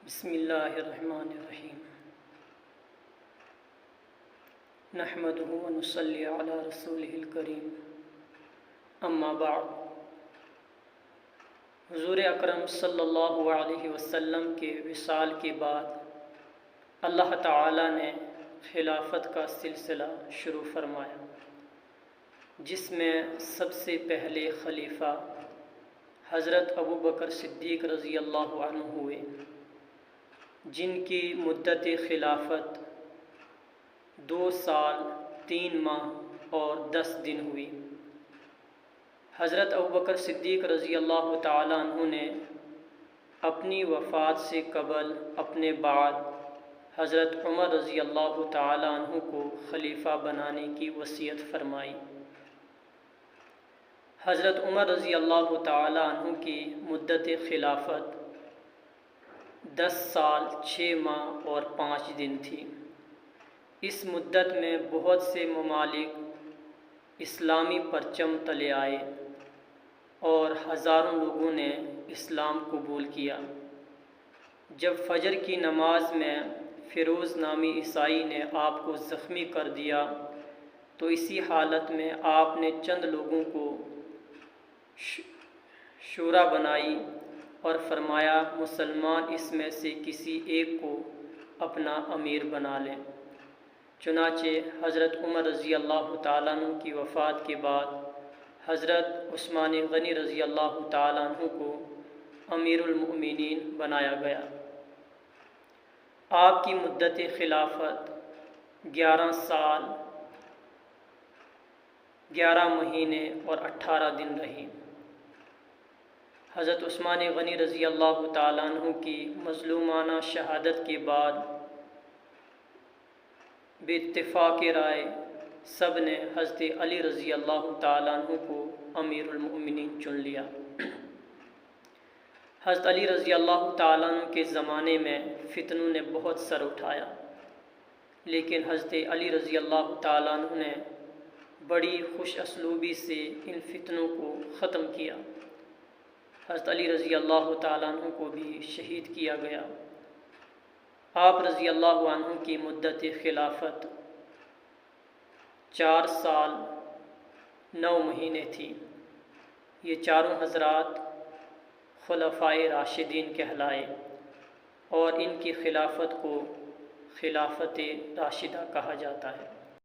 بسم اللہ الرحمن الرحیم نحمده ونصلی علی رسولہ الکریم اما بعد۔ حضور اکرم صلی اللہ علیہ وسلم کے وصال کے بعد اللہ تعالی نے خلافت کا سلسلہ شروع فرمایا، جس میں سب سے پہلے خلیفہ حضرت ابو بکر صدیق رضی اللہ عنہ ہوئے، جن کی مدت خلافت 2 سال 3 ماہ اور 10 دن ہوئی۔ حضرت ابو بکر صدیق رضی اللہ تعالیٰ عنہ نے اپنی وفات سے قبل اپنے بعد حضرت عمر رضی اللہ تعالیٰ عنہ کو خلیفہ بنانے کی وصیت فرمائی۔ حضرت عمر رضی اللہ تعالیٰ عنہ کی مدت خلافت 10 سال 6 ماہ اور 5 دن تھی۔ اس مدت میں بہت سے ممالک اسلامی پرچم تلے آئے اور ہزاروں لوگوں نے اسلام قبول کیا۔ جب فجر کی نماز میں فیروز نامی عیسائی نے آپ کو زخمی کر دیا تو اسی حالت میں آپ نے چند لوگوں کو شورا بنائی اور فرمایا مسلمان اس میں سے کسی ایک کو اپنا امیر بنا لیں۔ چنانچہ حضرت عمر رضی اللہ تعالیٰ عنہ کی وفات کے بعد حضرت عثمان غنی رضی اللہ تعالیٰ عنہ کو امیر المؤمنین بنایا گیا۔ آپ کی مدت خلافت 11 سال 11 مہینے اور 18 دن رہی۔ حضرت عثمان غنی رضی اللہ تعالیٰ عنہ کی مظلومانہ شہادت کے بعد باتفاق رائے سب نے حضرت علی رضی اللہ تعالیٰ عنہ کو امیر المؤمنین چن لیا۔ حضرت علی رضی اللہ تعالیٰ عنہ کے زمانے میں فتنوں نے بہت سر اٹھایا، لیکن حضرت علی رضی اللہ تعالیٰ عنہ نے بڑی خوش اسلوبی سے ان فتنوں کو ختم کیا۔ حضرت علی رضی اللہ تعالیٰ عنہ کو بھی شہید کیا گیا۔ آپ رضی اللہ عنہ کی مدت خلافت 4 سال 9 مہینے تھی۔ یہ چاروں حضرات خلفائے راشدین کہلائے اور ان کی خلافت کو خلافت راشدہ کہا جاتا ہے۔